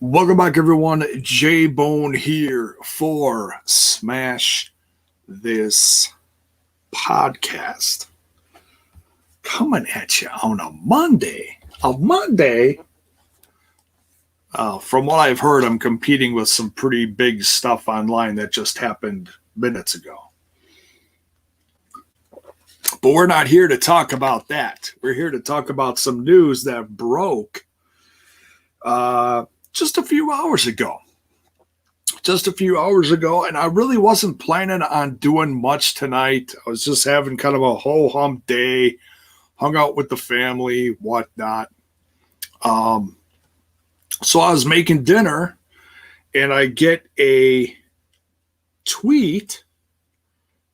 Welcome back, everyone. J-Bone here for Smash This Podcast. Coming at you on a Monday. From what I've heard, I'm competing with some pretty big stuff online that just happened minutes ago. But we're not here to talk about that. We're here to talk about some news that broke just a few hours ago. And I really wasn't planning on doing much tonight. I was just having kind of a ho-hum day, hung out with the family, whatnot. So I was making dinner, and I get a tweet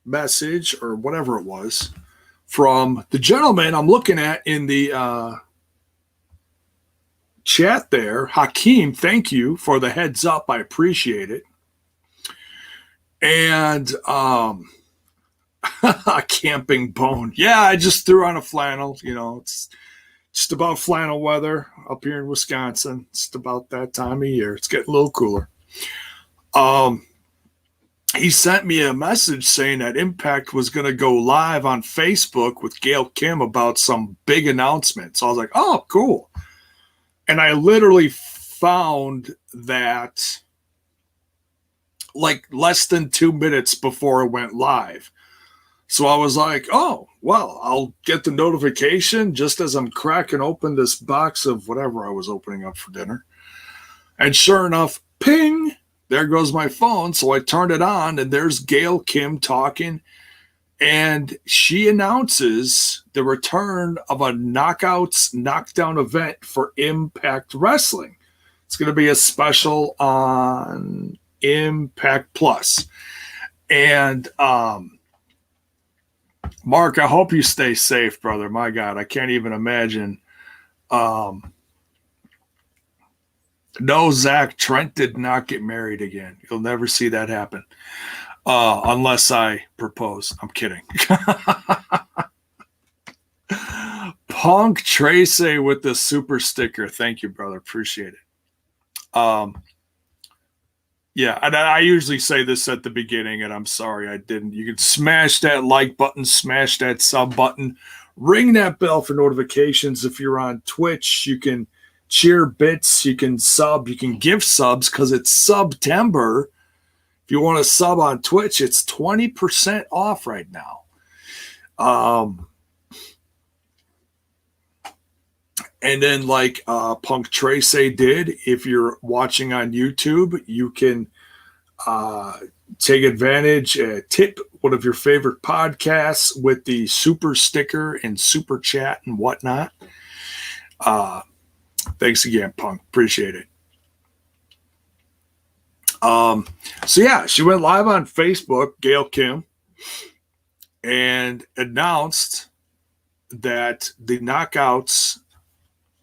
message or whatever it was from the gentleman I'm looking at in the chat there. Hakeem, thank you for the heads up. I appreciate it. And camping bone. Yeah, I just threw on a flannel. You know, it's just about flannel weather up here in Wisconsin. It's about that time of year. It's getting a little cooler. He sent me a message saying that Impact was going to go live on Facebook with Gail Kim about some big announcement. So I was like, oh, cool. And I literally found that like less than 2 minutes before it went live. So I was like, oh, well, I'll get the notification just as I'm cracking open this box of whatever I was opening up for dinner. And sure enough, ping, there goes my phone. So I turned it on, and there's Gail Kim talking. And she announces the return of a Knockdown event for Impact Wrestling. It's going to be a special on Impact Plus. And Mark, I hope you stay safe, brother. My God, I can't even imagine. No, Zach, Trent did not get married again. You'll never see that happen. Unless I propose. I'm kidding. Punk Tracy with the super sticker. Thank you, brother. Appreciate it. Yeah, and I usually say this at the beginning, and I'm sorry I didn't. You can smash that like button, smash that sub button, ring that bell for notifications. If you're on Twitch, you can cheer bits, you can sub, you can give subs because it's September. If you want to sub on Twitch, it's 20% off right now. And then like Punk Tracy did, if you're watching on YouTube, you can take advantage, tip one of your favorite podcasts with the super sticker and super chat and whatnot. Thanks again, Punk. Appreciate it. So yeah, she went live on Facebook, Gail Kim, and announced that the knockouts,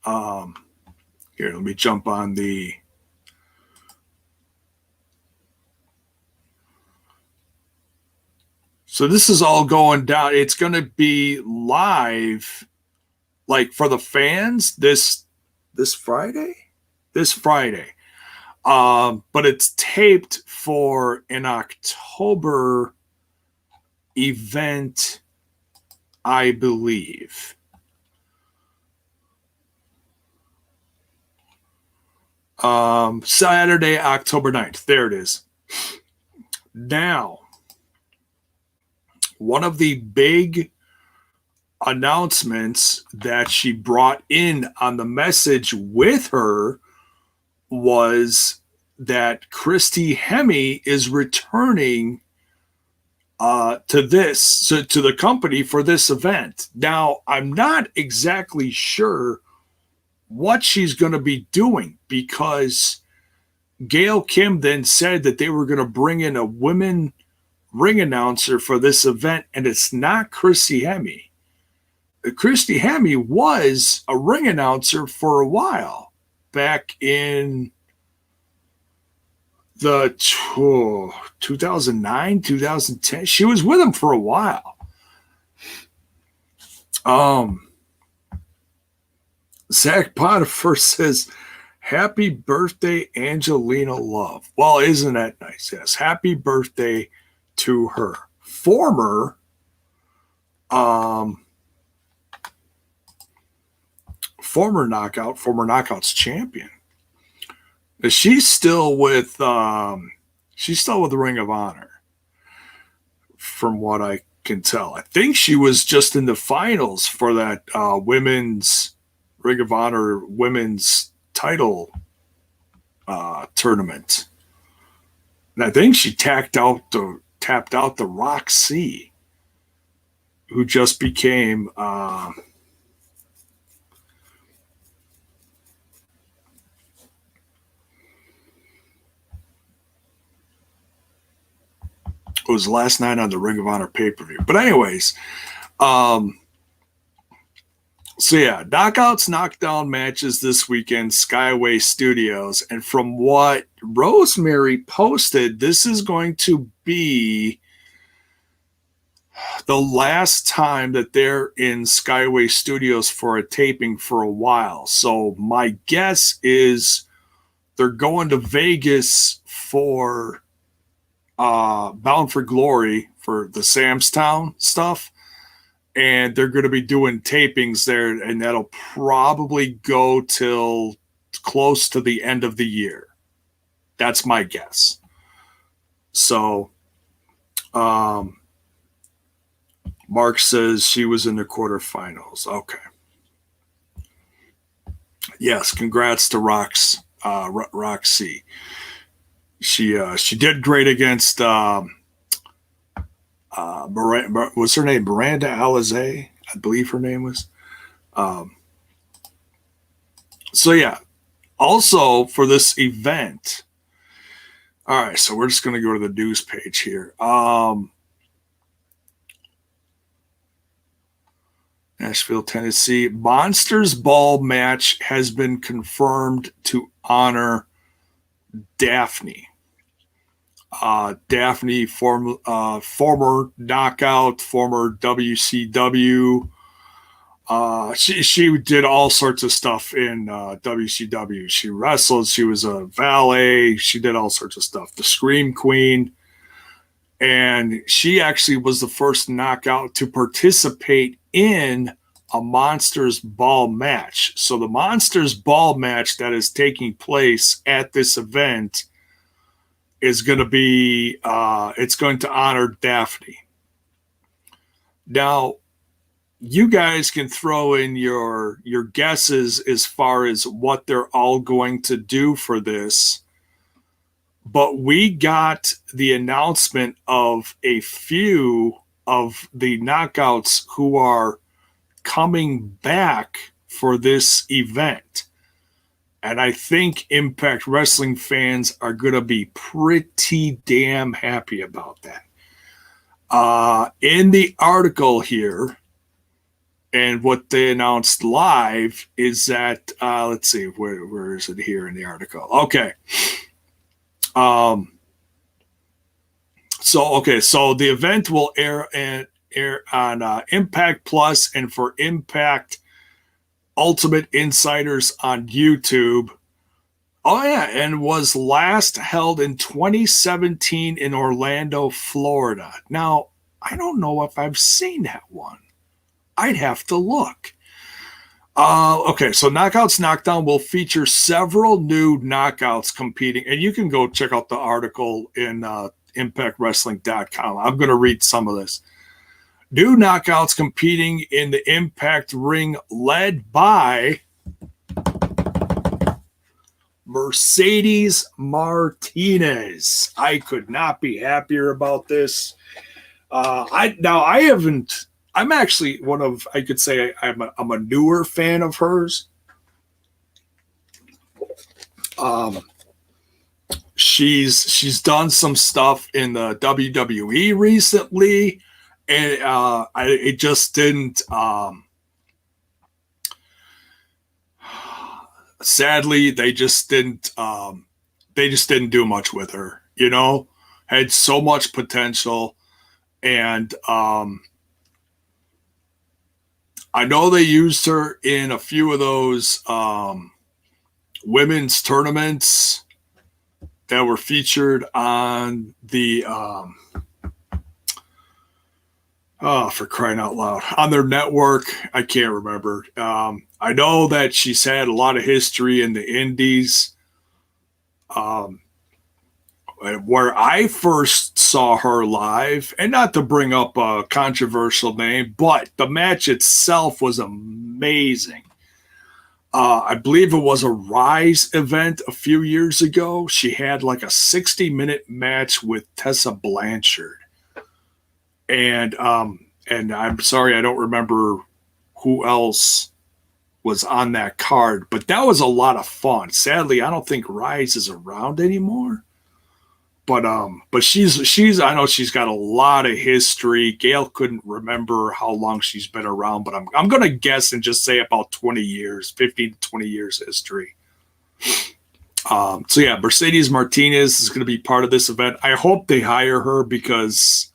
here, let me jump on the, so this is all going down. It's going to be live, like for the fans this Friday. But it's taped for an October event, I believe. Saturday, October 9th. There it is. Now, one of the big announcements that she brought in on the message with her was that Christy Hammy is returning to the company for this event. Now, I'm not exactly sure what she's going to be doing, because Gail Kim then said that they were going to bring in a women ring announcer for this event, and it's not Christy Hammy. Christy Hammy was a ring announcer for a while back in the 2009, 2010. She was with him for a while. Zach Potiphar says, Happy birthday, Angelina Love. Well, isn't that nice? Yes. Happy birthday to her. Former Knockouts champion. She's still with the Ring of Honor, from what I can tell. I think she was just in the finals for that women's Ring of Honor women's title tournament, and I think she tapped out the Roxy, who just became it was last night on the Ring of Honor pay-per-view. But anyways, so yeah, Knockouts, Knockdown matches this weekend, Skyway Studios. And from what Rosemary posted, this is going to be the last time that they're in Skyway Studios for a taping for a while. So my guess is they're going to Vegas for Bound for Glory for the Sam's Town stuff. And they're going to be doing tapings there, and that'll probably go till close to the end of the year. That's my guess. So, Mark says she was in the quarterfinals. Okay. Yes, congrats to Roxy. She did great against what's her name? Miranda Alizé, I believe her name was. So yeah. Also for this event. All right, so we're just going to go to the news page here. Nashville, Tennessee. Monsters Ball match has been confirmed to honor Daphne. Daphne, former Knockout, former WCW. She did all sorts of stuff in WCW. She wrestled. She was a valet. She did all sorts of stuff. The Scream Queen. And she actually was the first Knockout to participate in a Monsters Ball match. So the Monsters Ball match that is taking place at this event is going to be, it's going to honor Daphne. Now, you guys can throw in your guesses as far as what they're all going to do for this. But we got the announcement of a few of the Knockouts who are coming back for this event. And I think Impact Wrestling fans are going to be pretty damn happy about that. In the article here, and what they announced live is that, let's see, where is it here in the article? Okay. So the event will air on Impact Plus and for Impact Ultimate Insiders on YouTube. Oh yeah, and was last held in 2017 in Orlando, Florida. Now, I don't know if I've seen that one. I'd have to look. Okay, so Knockouts Knockdown will feature several new Knockouts competing, and you can go check out the article in ImpactWrestling.com. I'm going to read some of this. New Knockouts competing in the Impact ring led by Mercedes Martinez. I could not be happier about this. I'm actually I could say I'm a newer fan of hers. She's done some stuff in the WWE recently, and it just didn't. Sadly, they just didn't. They just didn't do much with her. You know, had so much potential, and I know they used her in a few of those women's tournaments that were featured on the for crying out loud, on their network. I can't remember. I know that she's had a lot of history in the indies. Where I first saw her live, and not to bring up a controversial name, but the match itself was amazing. I believe it was a Rise event a few years ago. She had like a 60-minute match with Tessa Blanchard. And I'm sorry, I don't remember who else was on that card, but that was a lot of fun. Sadly, I don't think Rise is around anymore. But she's I know she's got a lot of history. Gail couldn't remember how long she's been around, but I'm gonna guess and just say about 20 years, 15 to 20 years history. So yeah, Mercedes Martinez is gonna be part of this event. I hope they hire her because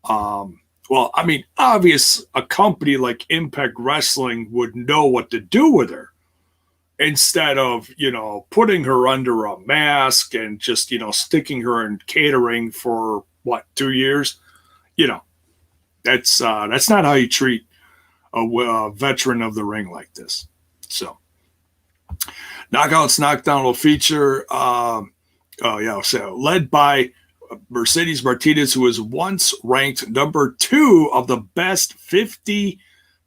well, I mean, obvious a company like Impact Wrestling would know what to do with her. Instead of, putting her under a mask and just, sticking her in catering for 2 years, that's not how you treat a veteran of the ring like this. So Knockouts Knockdown will feature, led by Mercedes Martinez, who was once ranked number 2 of the best 50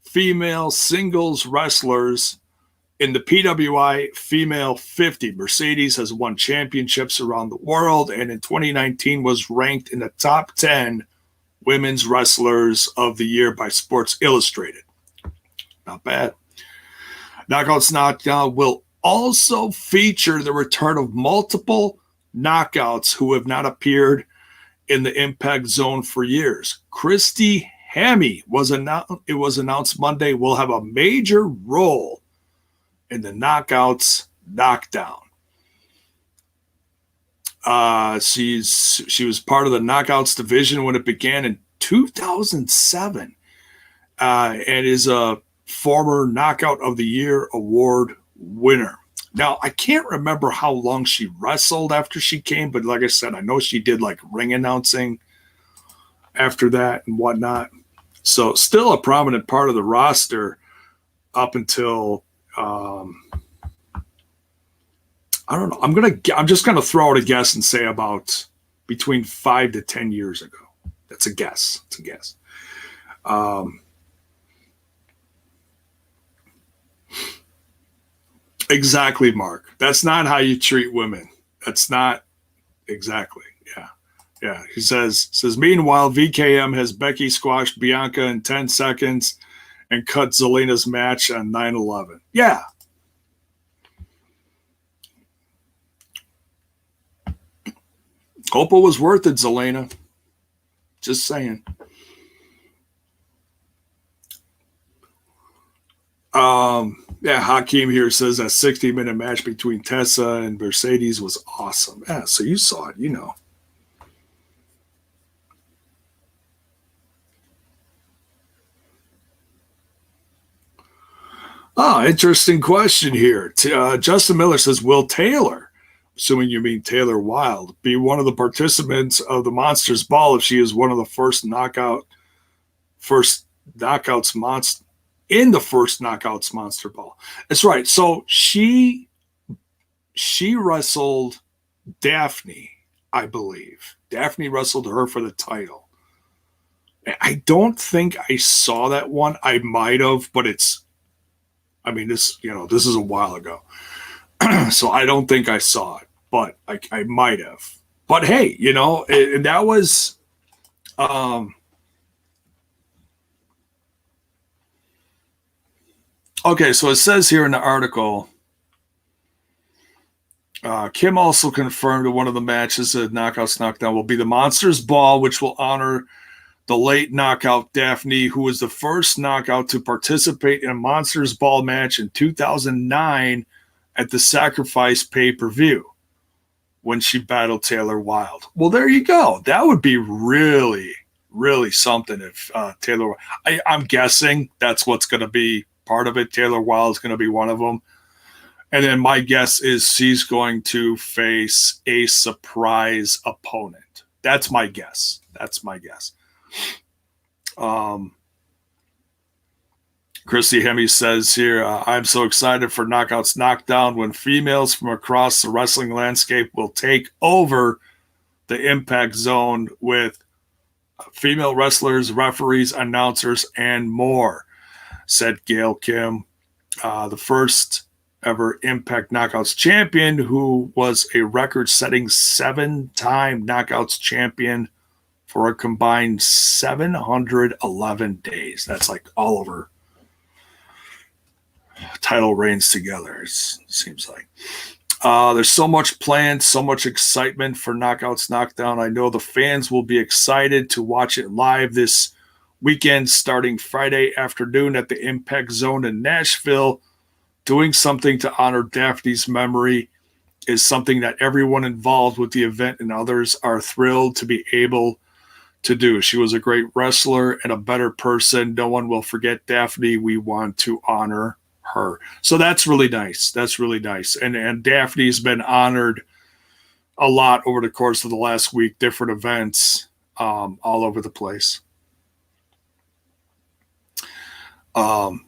female singles wrestlers in the PWI Female 50. Mercedes has won championships around the world, and in 2019 was ranked in the top 10 women's wrestlers of the year by Sports Illustrated. Not bad. Knockouts Knockdown will also feature the return of multiple knockouts who have not appeared in the Impact Zone for years. Christy Hammy was announced Monday will have a major role in the Knockouts Knockdown. She was part of the Knockouts division when it began in 2007, and is a former Knockout of the Year award winner. Now, I can't remember how long she wrestled after she came, but like I said, I know she did like ring announcing after that and whatnot. So still a prominent part of the roster up until I don't know. I'm just gonna throw out a guess and say about between 5 to 10 years ago. That's a guess. It's a guess. Exactly, Mark. That's not how you treat women. That's not exactly. Yeah. Yeah. He says, meanwhile, VKM has Becky squashed Bianca in 10 seconds and cut Zelina's match on 9/11. Yeah. Hope it was worth it, Zelina. Just saying. Yeah, Hakeem here says that 60-minute match between Tessa and Mercedes was awesome. Yeah, so you saw it, Interesting question here. Justin Miller says, will Taylor, assuming you mean Taylor Wilde, be one of the participants of the Monsters Ball if she is one of the first knockouts in the first Knockouts Monster Ball? That's right. So she wrestled Daphne, I believe. Daphne wrestled her for the title. I don't think I saw that one. I might have, but this is a while ago. So I don't think I saw it, but I might have. But hey, and that was okay, so it says here in the article, Kim also confirmed that one of the matches at Knockouts Knockdown will be the Monsters Ball, which will honor the late knockout Daphne, who was the first knockout to participate in a Monsters Ball match in 2009 at the Sacrifice pay-per-view when she battled Taylor Wilde. Well, there you go. That would be really, really something if Taylor... I'm guessing that's what's going to be part of it. Taylor Wilde is going to be one of them. And then my guess is she's going to face a surprise opponent. That's my guess. Christy Hammy says here, I'm so excited for Knockouts Knockdown when females from across the wrestling landscape will take over the Impact Zone with female wrestlers, referees, announcers, and more, said Gail Kim, the first ever Impact Knockouts champion, who was a record-setting 7-time Knockouts champion for a combined 711 days. That's like all over title reigns together, it seems like. There's so much planned, so much excitement for Knockouts Knockdown. I know the fans will be excited to watch it live this weekend, starting Friday afternoon at the Impact Zone in Nashville. Doing something to honor Daphne's memory is something that everyone involved with the event and others are thrilled to be able to do. She was a great wrestler and a better person. No one will forget Daphne. We want to honor her. So that's really nice. And Daphne's been honored a lot over the course of the last week, different events all over the place.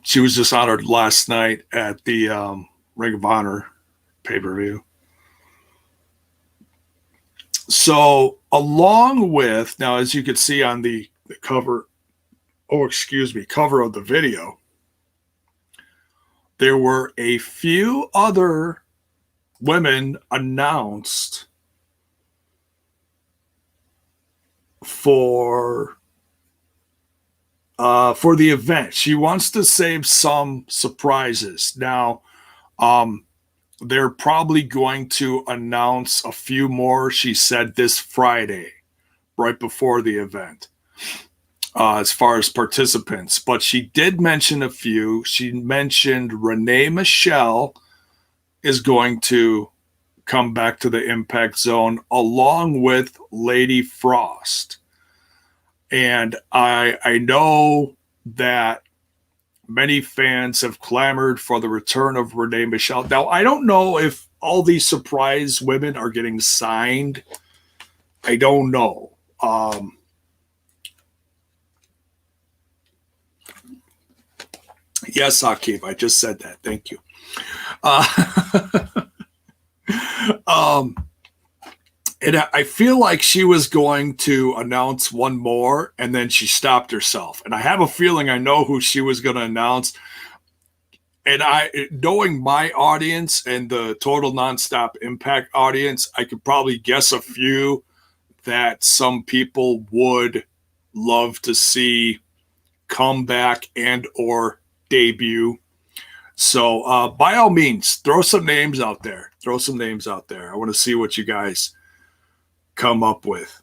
She was just honored last night at the Ring of Honor pay-per-view. So along with, now as you can see on the cover of the video, there were a few other women announced for the event. She wants to save some surprises. Now, they're probably going to announce a few more, she said, this Friday, right before the event, as far as participants. But she did mention a few. She mentioned Renee Michelle is going to come back to the Impact Zone along with Lady Frost. And I know that many fans have clamored for the return of Renee Michelle. Now, I don't know if all these surprise women are getting signed. I don't know. Yes, Akib, I just said that. Thank you. And I feel like she was going to announce one more, and then she stopped herself. And I have a feeling I know who she was going to announce. And knowing my audience and the Total Nonstop Impact audience, I could probably guess a few that some people would love to see come back and or debut. So by all means, throw some names out there. I want to see what you guys come up with.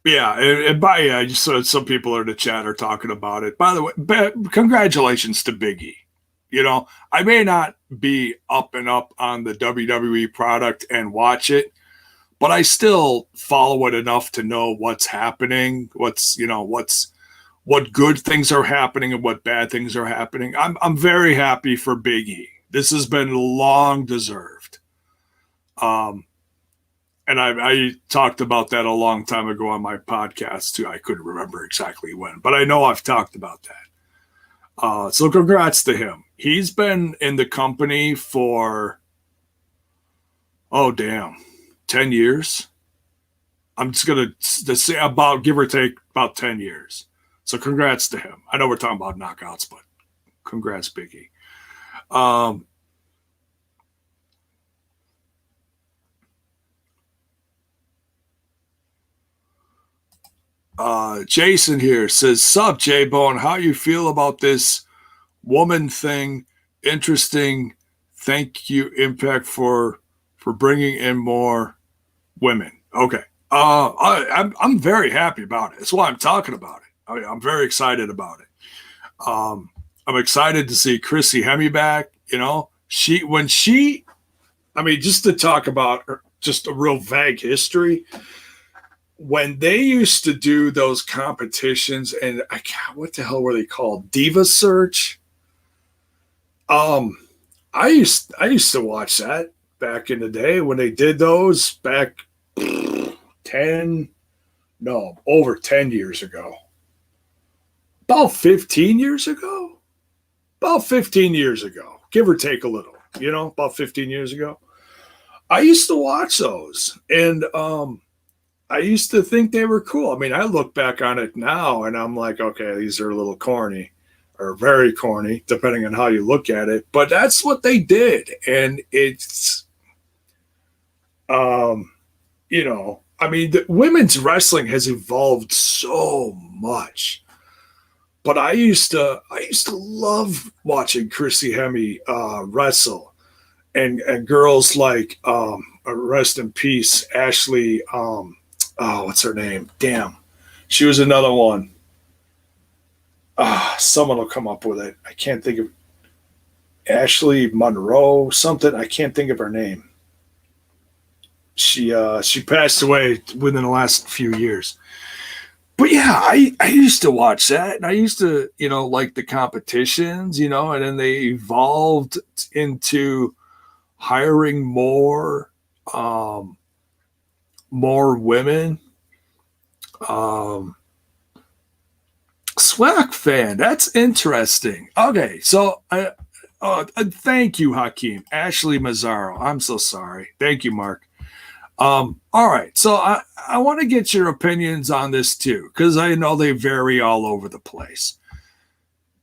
Just some people in the chat are talking about it. By the way, congratulations to Big E. You know, I may not be up and up on the WWE product and watch it, but I still follow it enough to know what's happening, what good things are happening and what bad things are happening. I'm very happy for Big E. This has been long deserved. And I talked about that a long time ago on my podcast too. I couldn't remember exactly when, but I know I've talked about that. So congrats to him. He's been in the company for, 10 years. I'm just going to say about, give or take, about 10 years. So congrats to him. I know we're talking about knockouts, but congrats, Biggie. Jason here says, "Sup, J-Bone, how you feel about this woman thing? Interesting. Thank you, Impact, for bringing in more women." Okay. I'm very happy about it. That's why I'm talking about it. I'm very excited about it. I'm excited to see Christy Hammy back. You know, just to talk about her, just a real vague history. When they used to do those competitions, and what the hell were they called? Diva Search? Um, I used to watch that back in the day when they did those back 10, no, over 10 years ago. About 15 years ago? About 15 years ago, give or take a little, about 15 years ago. I used to watch those and I used to think they were cool. I mean, I look back on it now and I'm like, okay, these are a little corny or very corny, depending on how you look at it. But that's what they did. And it's, um, I mean, the women's wrestling has evolved so much. But I used to love watching Christy Hammy wrestle, and girls like rest in peace Ashley. What's her name? Damn, she was another one. Someone will come up with it. I can't think of Ashley Monroe something. I can't think of her name. She passed away within the last few years. But yeah, I used to watch that and I used to, like the competitions, and then they evolved into hiring more women. Um, Swag fan, that's interesting. Okay, so thank you, Hakeem. Ashley Mazzaro. I'm so sorry. Thank you, Mark. All right. So I want to get your opinions on this too, because I know they vary all over the place.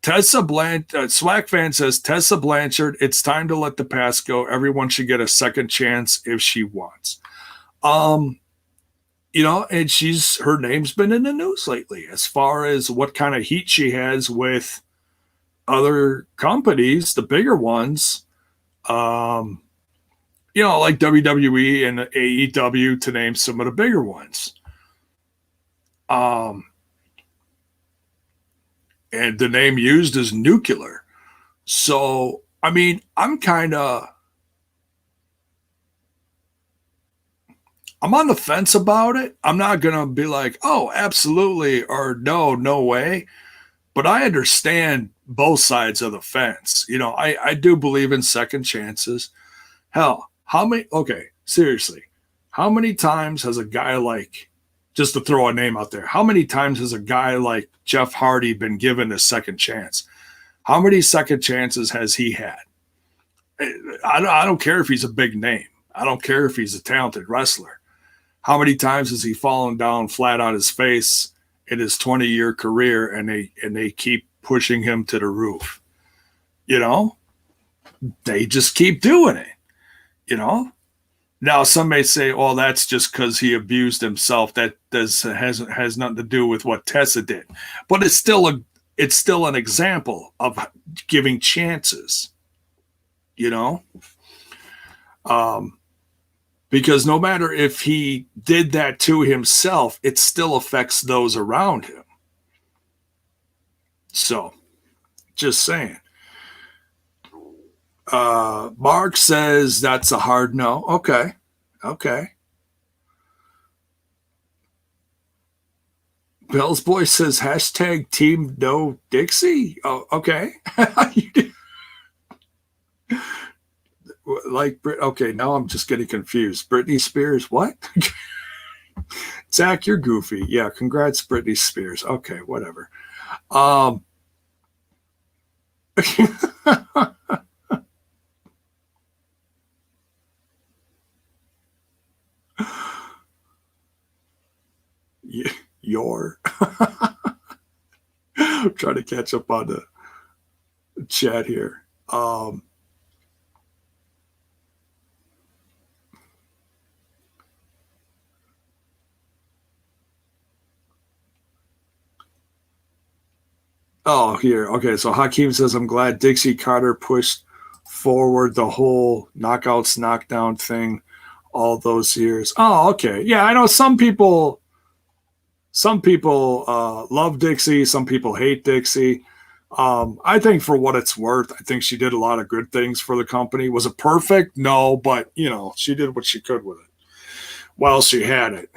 Swag fan says, Tessa Blanchard, it's time to let the past go. Everyone should get a second chance if she wants. And her name's been in the news lately as far as what kind of heat she has with other companies, the bigger ones. Like WWE and AEW to name some of the bigger ones. And the name used is nuclear. So, I mean, I'm on the fence about it. I'm not going to be like, oh, absolutely, or no way. But I understand both sides of the fence. I do believe in second chances. Hell, seriously, how many times has a guy like, just to throw a name out there, how many times has a guy like Jeff Hardy been given a second chance? How many second chances has he had? I don't care if he's a big name. I don't care if he's a talented wrestler. How many times has he fallen down flat on his face in his 20-year career and they keep pushing him to the roof? They just keep doing it. Now some may say, "Oh, that's just because he abused himself. That has nothing to do with what Tessa did." But it's still an example of giving chances. Because no matter if he did that to himself, it still affects those around him. So, just saying. Mark says that's a hard no. Okay. Bell's boy says hashtag team no Dixie. Oh, okay. Okay, now I'm just getting confused. Britney Spears, what? Zach, you're goofy. Yeah, congrats, Britney Spears. Okay, whatever. Your I'm trying to catch up on the chat here. Here. Okay, so Hakeem says, I'm glad Dixie Carter pushed forward the whole knockouts, knockdown thing all those years. Oh, okay. Yeah, I know some people love Dixie, some people hate Dixie. I think for what it's worth, I think she did a lot of good things for the company. Was it perfect? No, but she did what she could with it while she had it.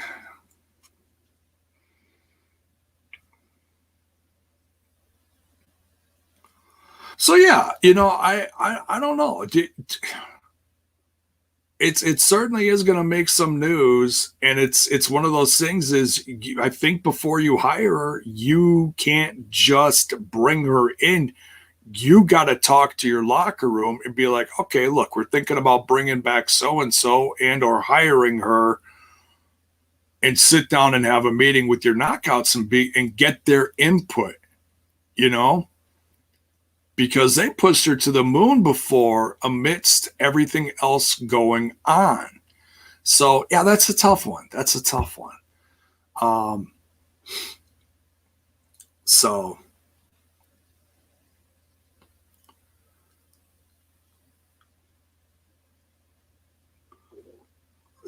So yeah, I don't know. It certainly is going to make some news, and it's one of those things. I think before you hire her, you can't just bring her in. You got to talk to your locker room and be like, okay, look, we're thinking about bringing back so and so, and or hiring her, and sit down and have a meeting with your knockouts and get their input. Because they pushed her to the moon before amidst everything else going on. So, yeah, that's a tough one.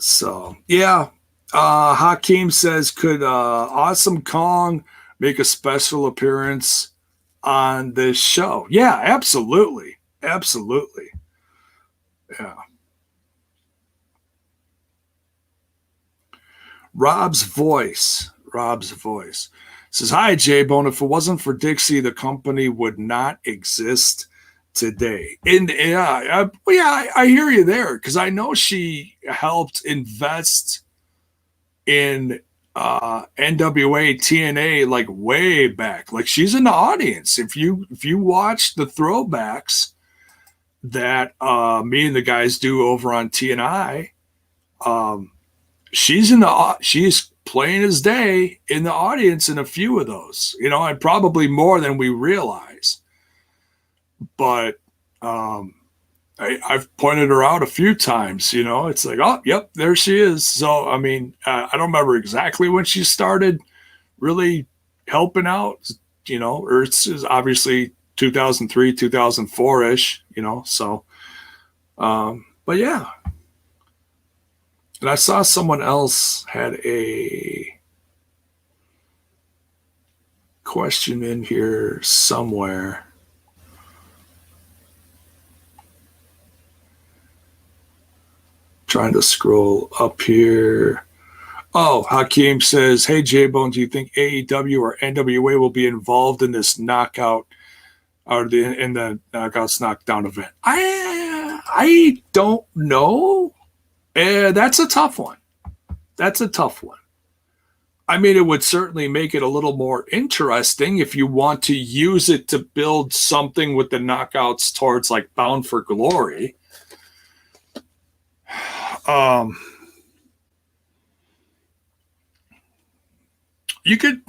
So, yeah. Hakeem says, could Awesome Kong make a special appearance on this show? Yeah, absolutely. Absolutely. Yeah. Rob's voice says, hi, J-Bone. If it wasn't for Dixie, the company would not exist today. And I hear you there, because I know she helped invest in NWA TNA like way back. Like, she's in the audience. If you watch the throwbacks that me and the guys do over on TNI, she's plain as day in the audience in a few of those, and probably more than we realize. But I've pointed her out a few times. It's like, oh, yep, there she is. So, I mean, I don't remember exactly when she started really helping out, or it's obviously 2003, 2004-ish, so, but yeah. And I saw someone else had a question in here somewhere. Trying to scroll up here. Oh, Hakeem says, hey, J-Bone, do you think AEW or NWA will be involved in this knockout or in the Knockouts Knockdown event? I don't know. That's a tough one. I mean, it would certainly make it a little more interesting if you want to use it to build something with the knockouts towards like Bound for Glory. You could.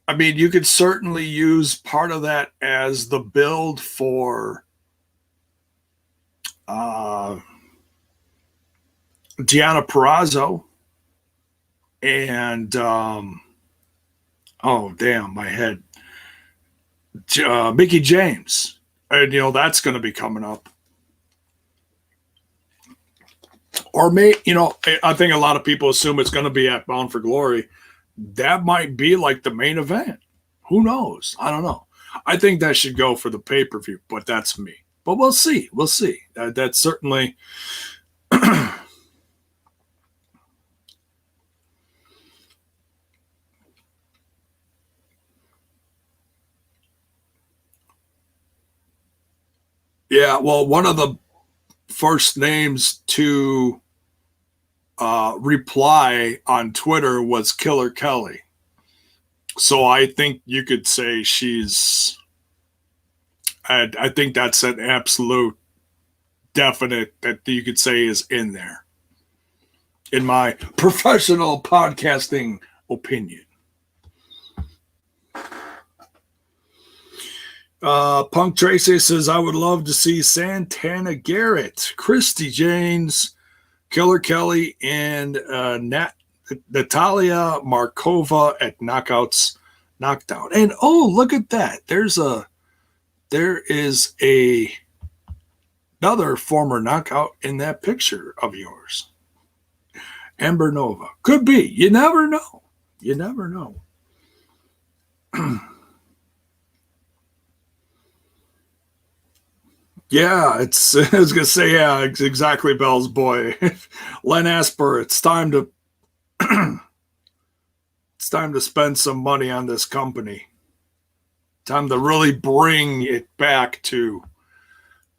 I mean, you could certainly use part of that as the build for Deonna Purrazzo and oh damn, my head, Mickie James, and that's going to be coming up. Or I think a lot of people assume it's going to be at Bound for Glory. That might be like the main event. Who knows? I don't know. I think that should go for the pay-per-view, but that's me. But we'll see. That's certainly. Yeah, well, one of the first names to reply on Twitter was Killer Kelly. So I think you could say she's. I think that's an absolute definite that you could say is in there, in my professional podcasting opinion. Punk Tracy says, I would love to see Santana Garrett, Christy James, Killer Kelly, and Natalia Markova at Knockouts Knockdown. And oh, look at that. There is another former knockout in that picture of yours. Amber Nova. Could be. You never know. Yeah, I was gonna say, yeah, exactly, Bell's boy. Len Asper, it's time to spend some money on this company. Time to really bring it back to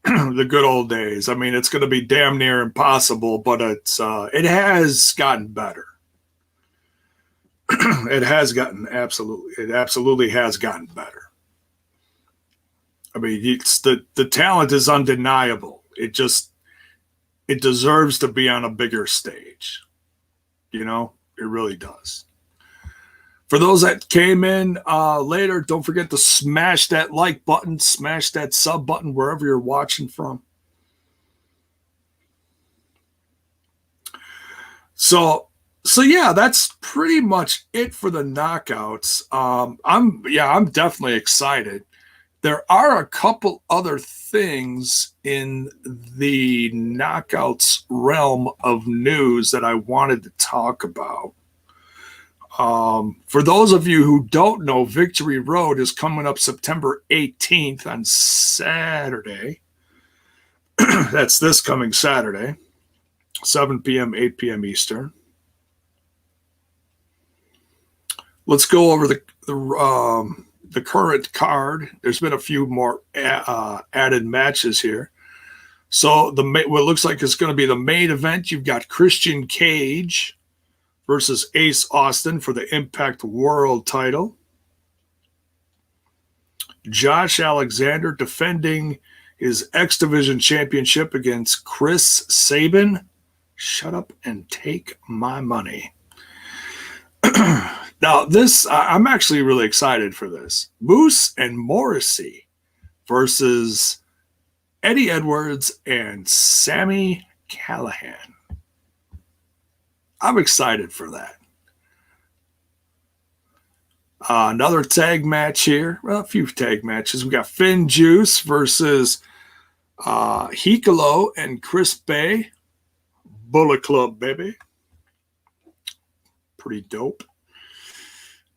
the good old days. I mean, it's going to be damn near impossible, but it has gotten better. It absolutely has gotten better. I mean, the talent is undeniable. It deserves to be on a bigger stage. You know, it really does. For those that came in later, don't forget to smash that like button, smash that sub button wherever you're watching from. So yeah, that's pretty much it for the knockouts. I'm definitely excited. There are a couple other things in the knockouts realm of news that I wanted to talk about. For those of you who don't know, Victory Road is coming up September 18th on Saturday. That's this coming Saturday, 7 p.m., 8 p.m. Eastern. Let's go over the current card. There's been a few more added matches here. So what looks like it's going to be the main event. You've got Christian Cage versus Ace Austin for the Impact World title. Josh Alexander defending his X Division championship against Chris Sabin. Shut up and take my money. Now, I'm actually really excited for this. Moose and Morrissey versus Eddie Edwards and Sami Callihan. I'm excited for that. Another tag match here. Well, a few tag matches. We got Finn Juice versus Hikalo and Chris Bay. Bullet Club, baby. Pretty dope.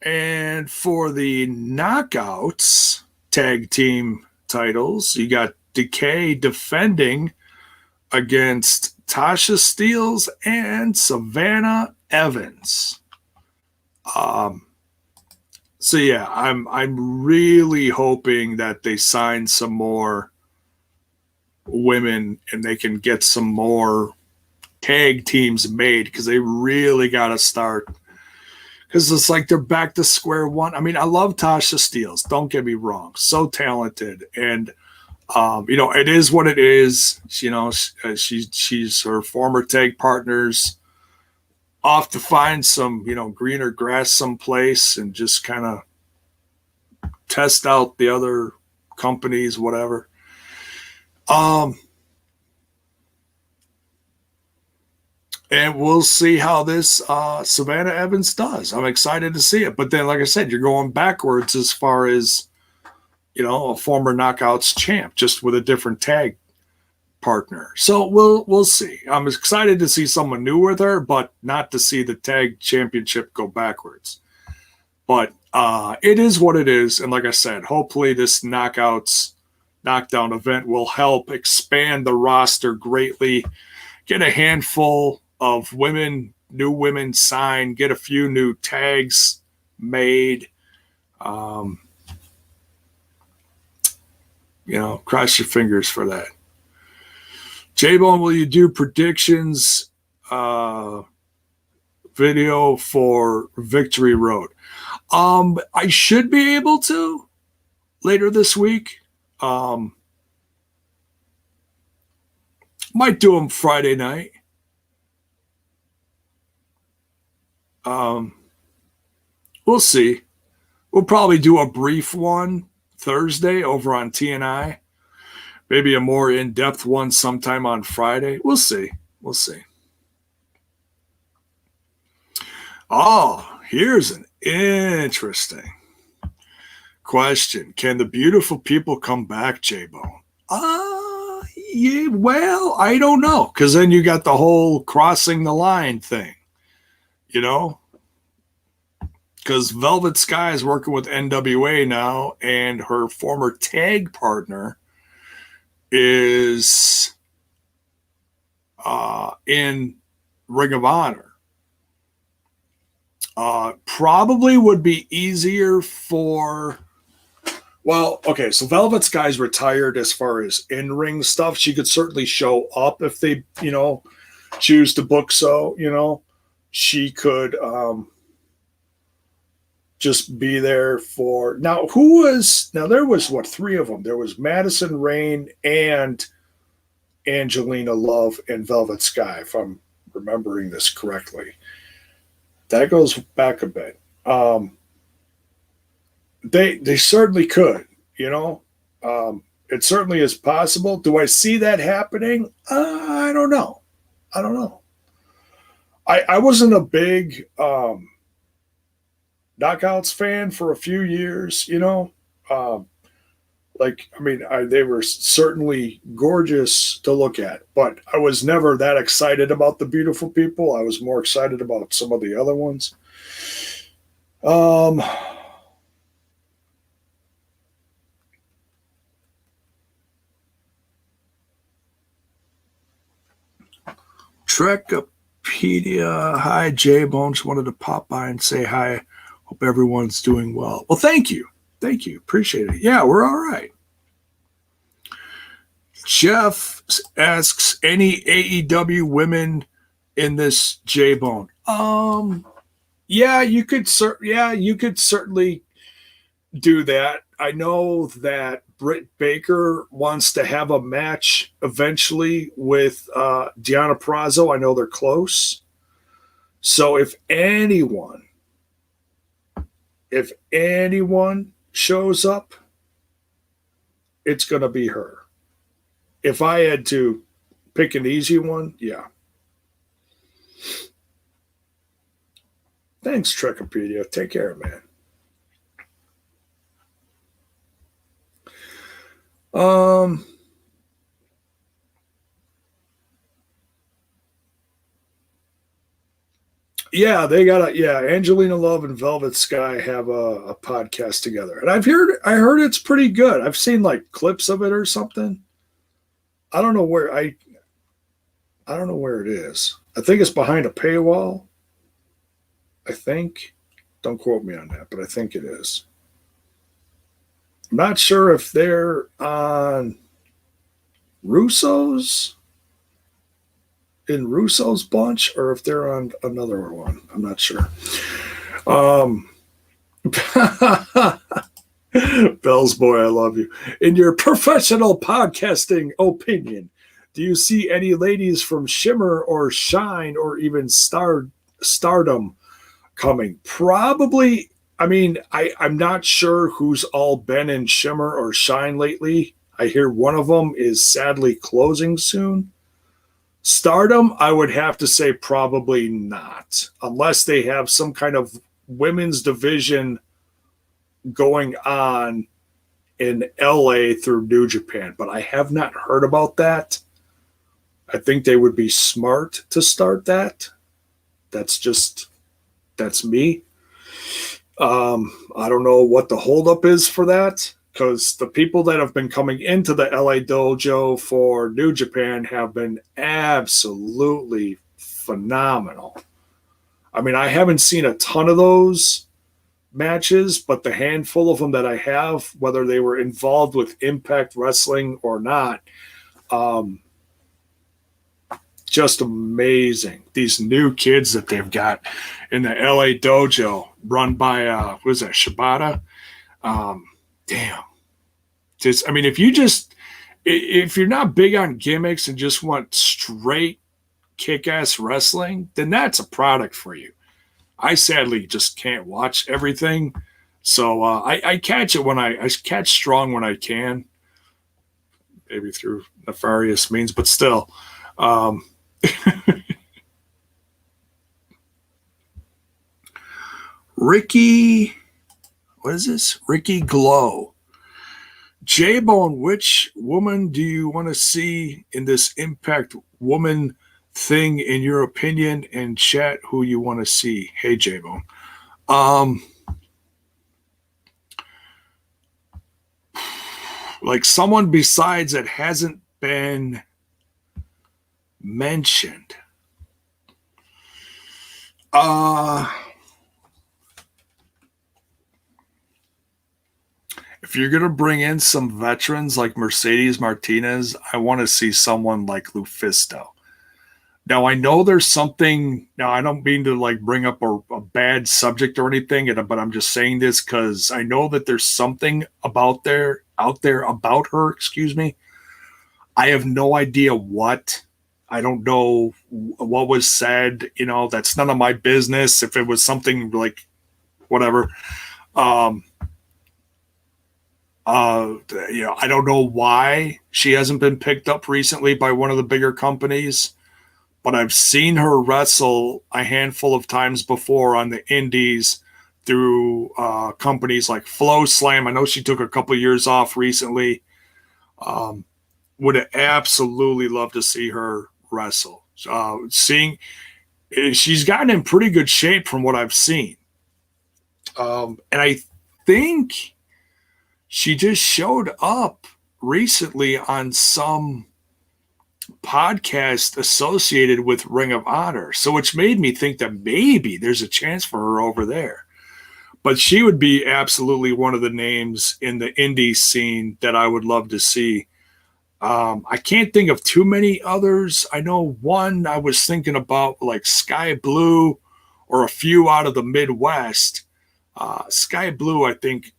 And for the knockouts tag team titles, you got Decay defending against Tasha Steelz and Savannah Evans. So yeah, I'm really hoping that they sign some more women and they can get some more tag teams made, because they really got to start, because it's like they're back to square one. I mean, I love Tasha Steelz, don't get me wrong, so talented, and it is what it is. She's her former tag partners off to find some, greener grass someplace and just kind of test out the other companies, whatever. And we'll see how this Savannah Evans does. I'm excited to see it. But then, like I said, you're going backwards as far as, a former Knockouts champ, just with a different tag partner. So we'll see. I'm excited to see someone new with her, but not to see the tag championship go backwards. But it is what it is. And like I said, hopefully this Knockdown event will help expand the roster greatly, get a handful of new women signed, get a few new tags made. Cross your fingers for that. J-Bone, will you do predictions video for Victory Road? I should be able to later this week. Might do them Friday night. We'll see. We'll probably do a brief one Thursday over on TNI. Maybe a more in-depth one sometime on Friday. We'll see. Oh, here's an interesting question. Can the beautiful people come back, J-Bone? Yeah, well, I don't know. Because then you got the whole crossing the line thing. Because Velvet Skye is working with NWA now, and her former tag partner is in Ring of Honor. Probably would be easier for Well, okay, so Velvet Sky's retired as far as in-ring stuff. She could certainly show up if they, choose to book so, She could just be there for now. There was what, three of them? There was Madison Rayne and Angelina Love and Velvet Sky, if I'm remembering this correctly. That goes back a bit. They certainly could, it certainly is possible. Do I see that happening? I don't know. I wasn't a big Knockouts fan for a few years, they were certainly gorgeous to look at, but I was never that excited about the Beautiful People. I was more excited about some of the other ones. Trekpedia, hi, J Bones. Wanted to pop by and say hi. Hope everyone's doing well. Well, thank you. Appreciate it. Yeah, we're all right. Jeff asks, any AEW women in this J Bone? Yeah, you could certainly do that. I know that Britt Baker wants to have a match eventually with Deonna Purrazzo. I know they're close. So if anyone shows up, it's going to be her. If I had to pick an easy one, yeah. Thanks, Trekpedia. Take care, man. Yeah, Angelina Love and Velvet Sky have a podcast together. And I heard it's pretty good. I've seen like clips of it or something. I don't know where it is. I think it's behind a paywall. I think. Don't quote me on that, but I think it is. I'm not sure if they're on Russo's bunch or if they're on another one. I'm not sure. Bell's boy, I love you. In your professional podcasting opinion, do you see any ladies from Shimmer or Shine or even Stardom coming? Probably. I mean, I'm not sure who's all been in Shimmer or Shine lately. I hear one of them is sadly closing soon. Stardom, I would have to say probably not, unless they have some kind of women's division going on in LA through New Japan. But I have not heard about that. I think they would be smart to start that. That's me. I don't know what the holdup is for that, because the people that have been coming into the LA dojo for New Japan have been absolutely phenomenal. I mean, I haven't seen a ton of those matches, but the handful of them that I have, whether they were involved with Impact Wrestling or not, just amazing. These new kids that they've got in the LA dojo run by, Shibata? Damn. If you're not big on gimmicks and just want straight kick-ass wrestling, then that's a product for you. I sadly just can't watch everything. So I catch it I catch strong when I can, maybe through nefarious means, but still. Ricky Glow. J-Bone, which woman do you want to see in this Impact Woman thing, in your opinion? And chat who you want to see. Hey, J-Bone. Like someone besides that hasn't been mentioned. if you're going to bring in some veterans like Mercedes Martinez, I want to see someone like Lufisto. Now, I know there's something. Now, I don't mean to like bring up a bad subject or anything, but I'm just saying this because I know that there's something out there about her. Excuse me. I have no idea what. I don't know what was said. You know, that's none of my business. If it was something like whatever. You know, I don't know why she hasn't been picked up recently by one of the bigger companies, but I've seen her wrestle a handful of times before on the indies through companies like Flow Slam. I know she took a couple of years off recently. Would absolutely love to see her wrestle. She's gotten in pretty good shape from what I've seen. And I think she just showed up recently on some podcast associated with Ring of Honor. So which made me think that maybe there's a chance for her over there. But she would be absolutely one of the names in the indie scene that I would love to see. I can't think of too many others. I know one I was thinking about, like Skye Blue or a few out of the Midwest. Skye Blue, I think,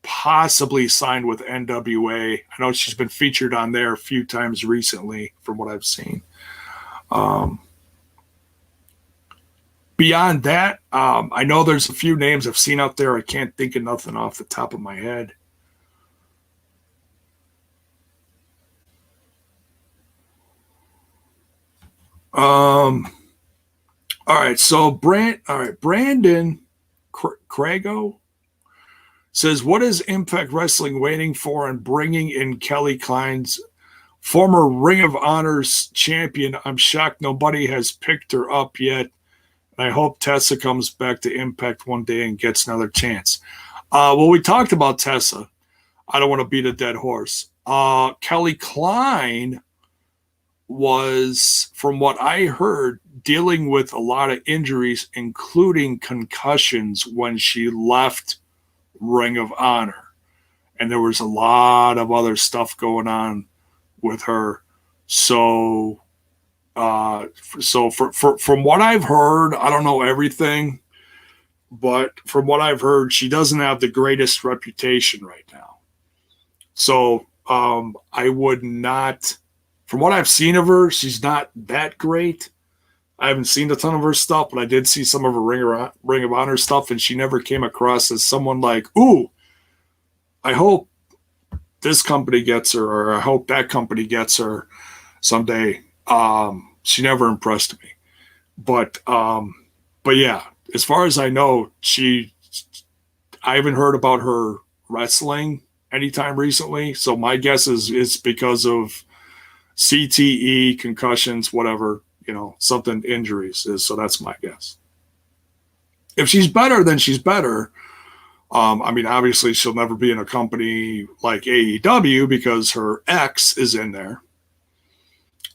possibly signed with NWA. I know she's been featured on there a few times recently from what I've seen. Beyond that, I know there's a few names I've seen out there. I can't think of nothing off the top of my head. All right, so Brandon Crago says, what is Impact Wrestling waiting for in bringing in Kelly Klein's former Ring of Honor's champion? I'm shocked nobody has picked her up yet. And I hope Tessa comes back to Impact one day and gets another chance. Well, we talked about Tessa. I don't want to beat a dead horse. Kelly Klein was, from what I heard, dealing with a lot of injuries, including concussions, when she left Ring of Honor. And there was a lot of other stuff going on with her. So from what I've heard, I don't know everything, but from what I've heard, she doesn't have the greatest reputation right now. So I would not, from what I've seen of her, she's not that great. I haven't seen a ton of her stuff, but I did see some of her Ring of Honor stuff, and she never came across as someone like, ooh, I hope this company gets her, or I hope that company gets her someday. She never impressed me. But yeah, as far as I know, I haven't heard about her wrestling anytime recently. So my guess is it's because of CTE, concussions, whatever, something, injuries. So that's my guess. If she's better, then she's better. I mean, obviously she'll never be in a company like AEW because her ex is in there.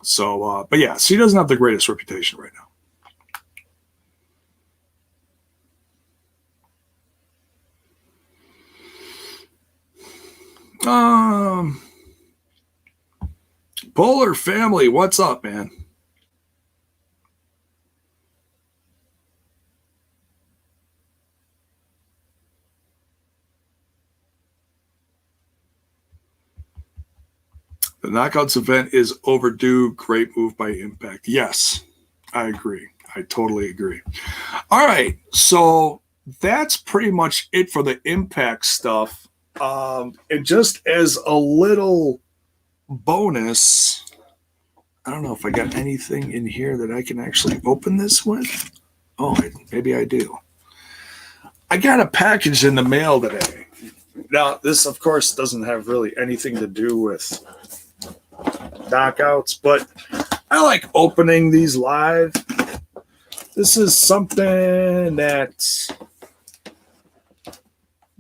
So, but yeah, she doesn't have the greatest reputation right now. Polar Family, what's up, man? The Knockouts event is overdue. Great move by Impact. Yes, I agree. I totally agree. All right, so that's pretty much it for the Impact stuff. And just as a little bonus, I don't know if I got anything in here that I can actually open this with. Oh, maybe I do. I got a package in the mail today. Now, this, of course, doesn't have really anything to do with Knockouts, but I like opening these live. This is something that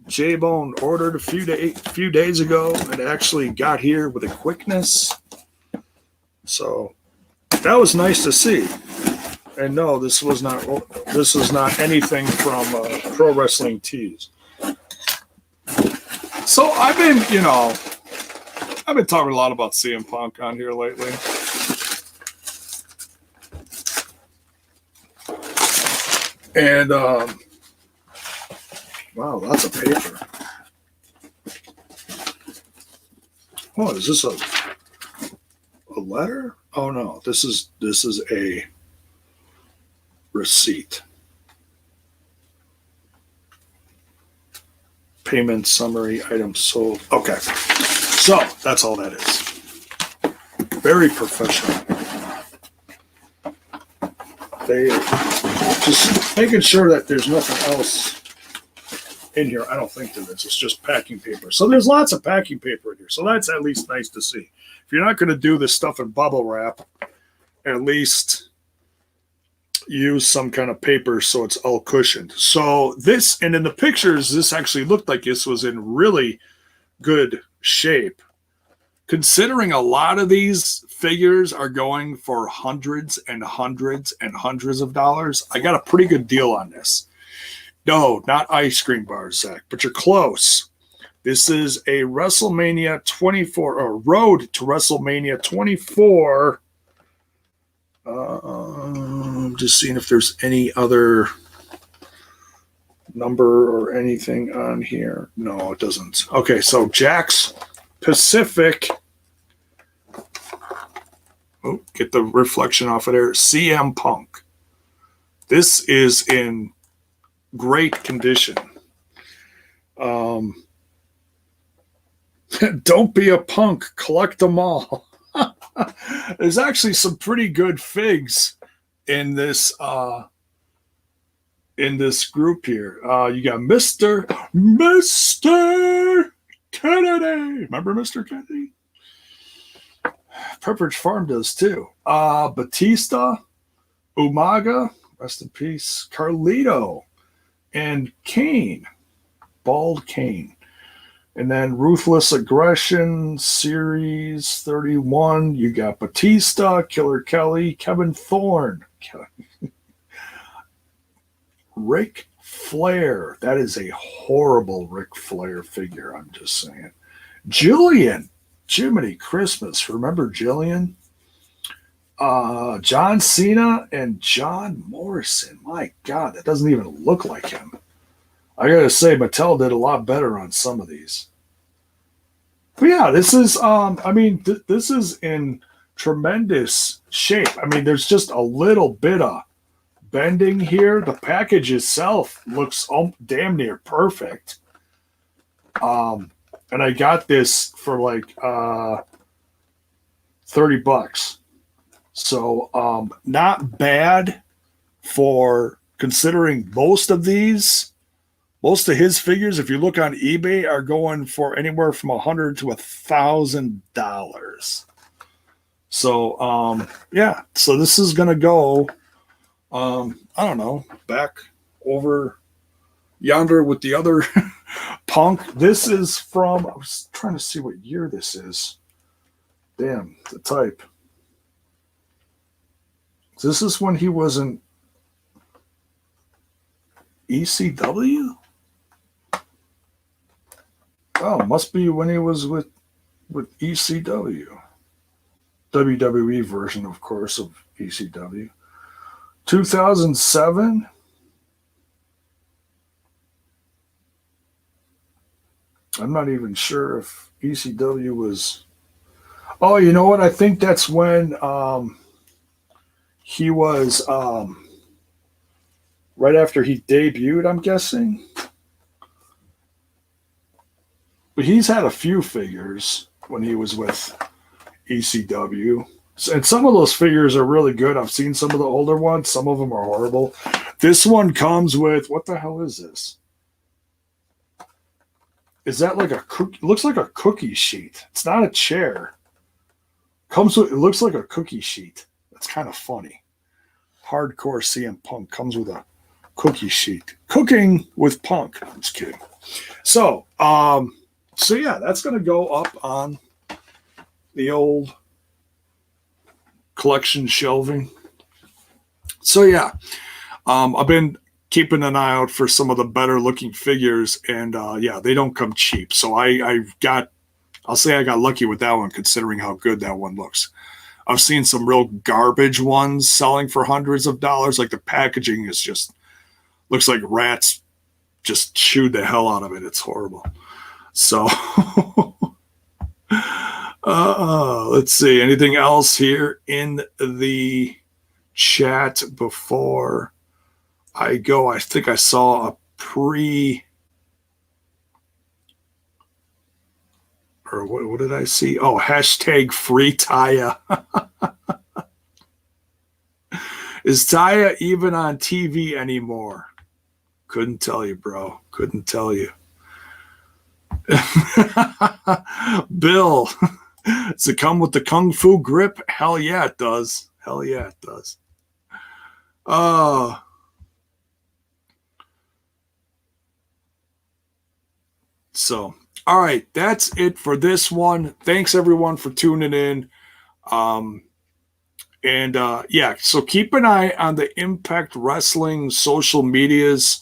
J-Bone ordered a few days ago and actually got here with a quickness. So that was nice to see. And no, this was not anything from Pro Wrestling Tees. So I've been talking a lot about CM Punk on here lately. And wow, lots of paper. Oh, is this a letter? Oh no, this is a receipt. Payment summary, items sold. Okay, so that's all that is. Very professional. They just making sure that there's nothing else in here. I don't think there is. It's just packing paper. So there's lots of packing paper in here. So that's at least nice to see. If you're not going to do this stuff in bubble wrap, at least use some kind of paper so it's all cushioned. So this, and in the pictures, this actually looked like this was in really good shape. Considering a lot of these figures are going for hundreds and hundreds and hundreds of dollars, I got a pretty good deal on this. No, not ice cream bars, Zach, but you're close. This is a WrestleMania 24, or Road to WrestleMania 24. I'm just seeing if there's any other number or anything on here. No, it doesn't. Okay, so Jack's Pacific. Oh, get the reflection off of there. CM Punk. This is in great condition. Don't be a punk. Collect them all. There's actually some pretty good figs in this group here. You got Mr. Kennedy. Remember Mr. Kennedy? Pepperidge Farm does too. Batista, Umaga, rest in peace, Carlito, and Kane, Bald Kane. And then Ruthless Aggression Series 31. You got Batista, Killer Kelly, Kevin Thorne, Ric Flair. That is a horrible Ric Flair figure, I'm just saying. Jillian. Jiminy Christmas. Remember Jillian? John Cena and John Morrison. My God, that doesn't even look like him. I gotta say, Mattel did a lot better on some of these. But yeah, this is, this is in tremendous shape. I mean, there's just a little bit of bending here. The package itself looks damn near perfect. And I got this for like $30. So not bad for considering most of his figures, if you look on eBay, are going for anywhere from $100 to $1,000. So yeah, so this is gonna go I don't know, back over yonder with the other Punk. This is from, I was trying to see what year this is. Damn, the type. This is when he was in ECW? Oh, must be when he was with ECW. WWE version, of course, of ECW. 2007. I'm not even sure if ECW was. Oh, you know what? I think that's when he was right after he debuted, I'm guessing. But he's had a few figures when he was with ECW. And some of those figures are really good. I've seen some of the older ones. Some of them are horrible. This one comes with, what the hell is this? Is that like a cookie? It looks like a cookie sheet. It's not a chair. Comes with, it looks like a cookie sheet. That's kind of funny. Hardcore CM Punk comes with a cookie sheet. Cooking with Punk. I'm just kidding. So yeah, that's going to go up on the old collection shelving. So yeah, I've been keeping an eye out for some of the better looking figures, and yeah, they don't come cheap. So I'll say I got lucky with that one, considering how good that one looks. I've seen some real garbage ones selling for hundreds of dollars. Like the packaging is just looks like rats just chewed the hell out of it. It's horrible. So let's see. Anything else here in the chat before I go? I think I saw a or what did I see? Oh, hashtag free Taya. Is Taya even on TV anymore? Couldn't tell you, bro. Couldn't tell you. Bill, does it come with the Kung Fu grip? Hell yeah, it does. Hell yeah, it does. So, all right, that's it for this one. Thanks everyone for tuning in. Yeah, so keep an eye on the Impact Wrestling social medias.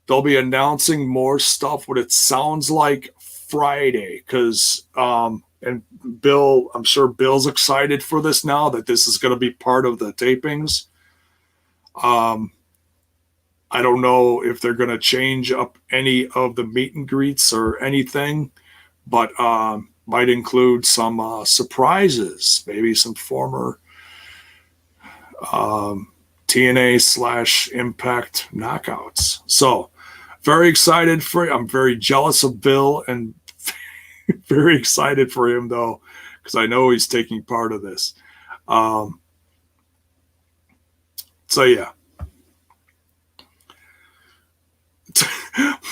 They'll be announcing more stuff, what it sounds like Friday, because and Bill, I'm sure Bill's excited for this now, that this is going to be part of the tapings. I don't know if they're going to change up any of the meet and greets or anything, but might include some surprises, maybe some former TNA/Impact knockouts. So very excited I'm very jealous of Bill and very excited for him, though, because I know he's taking part of this. So yeah.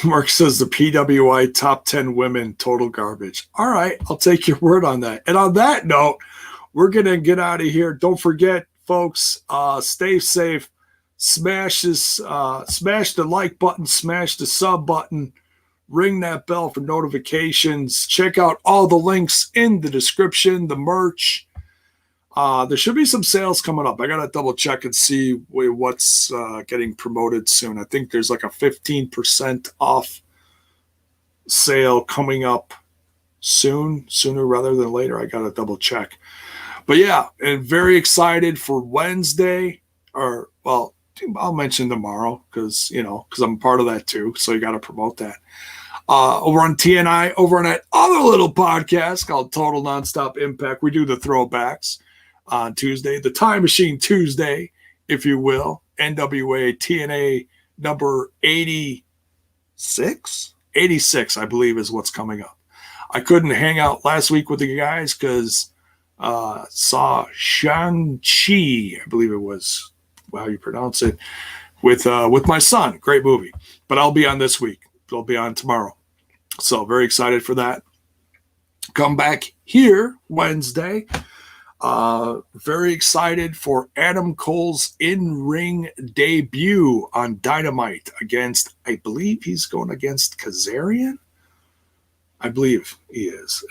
Mark says the PWI top 10 women, total garbage. All right, I'll take your word on that. And on that note, we're going to get out of here. Don't forget, folks, stay safe. Smash the like button, smash the sub button, ring that bell for notifications. Check out all the links in the description, the merch. There should be some sales coming up. I got to double check and see what's getting promoted soon. I think there's like a 15% off sale coming up sooner rather than later. I got to double check. But yeah, and very excited for Wednesday, or well, I'll mention tomorrow because I'm part of that too. So you got to promote that. Over on TNI, over on that other little podcast called Total Nonstop Impact, we do the throwbacks on Tuesday, the Time Machine Tuesday, if you will. NWA TNA number 86, I believe, is what's coming up. I couldn't hang out last week with the guys because saw Shang-Chi, I believe it was how you pronounce it, with my son. Great movie. But I'll be on this week. I'll be on tomorrow. So very excited for that. Come back here Wednesday. Very excited for Adam Cole's in-ring debut on Dynamite against, I believe he's going against Kazarian. I believe he is.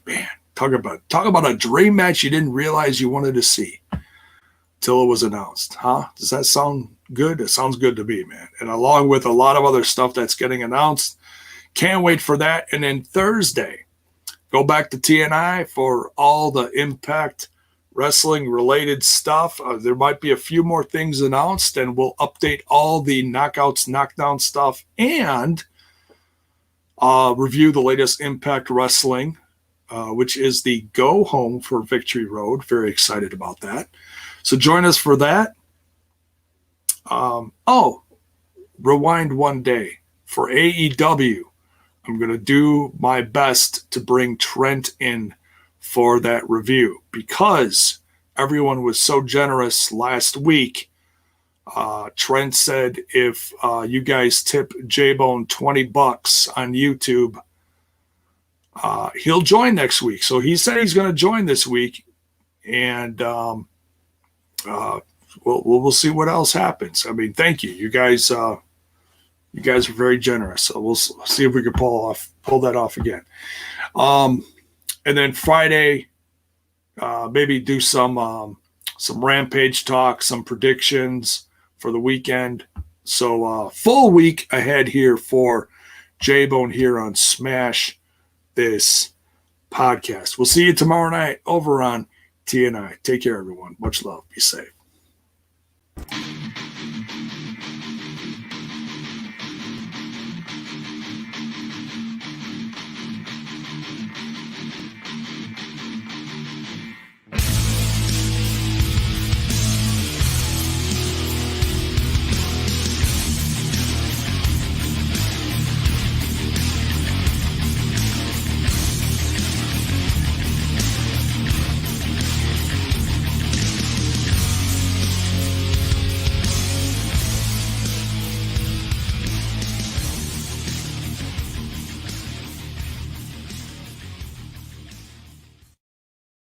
Man, talk about a dream match you didn't realize you wanted to see till it was announced. Huh? Does that sound good? It sounds good to me, man. And along with a lot of other stuff that's getting announced, can't wait for that. And then Thursday, go back to TNI for all the Impact Wrestling related stuff. There might be a few more things announced, and we'll update all the knockouts, knockdown stuff, and review the latest Impact Wrestling, which is the Go Home for Victory Road. Very excited about that. So join us for that. Rewind one day for AEW. I'm going to do my best to bring Trent in for that review because everyone was so generous last week. Trent said if you guys tip J-Bone $20 on YouTube, he'll join next week. So he said he's going to join this week, and we'll see what else happens. I mean, thank you. You guys are very generous. So we'll see if we can pull that off again. And then Friday, maybe do some Rampage talk, some predictions for the weekend. So full week ahead here for J-Bone here on Smash This Podcast. We'll see you tomorrow night over on TNI. Take care, everyone. Much love. Be safe.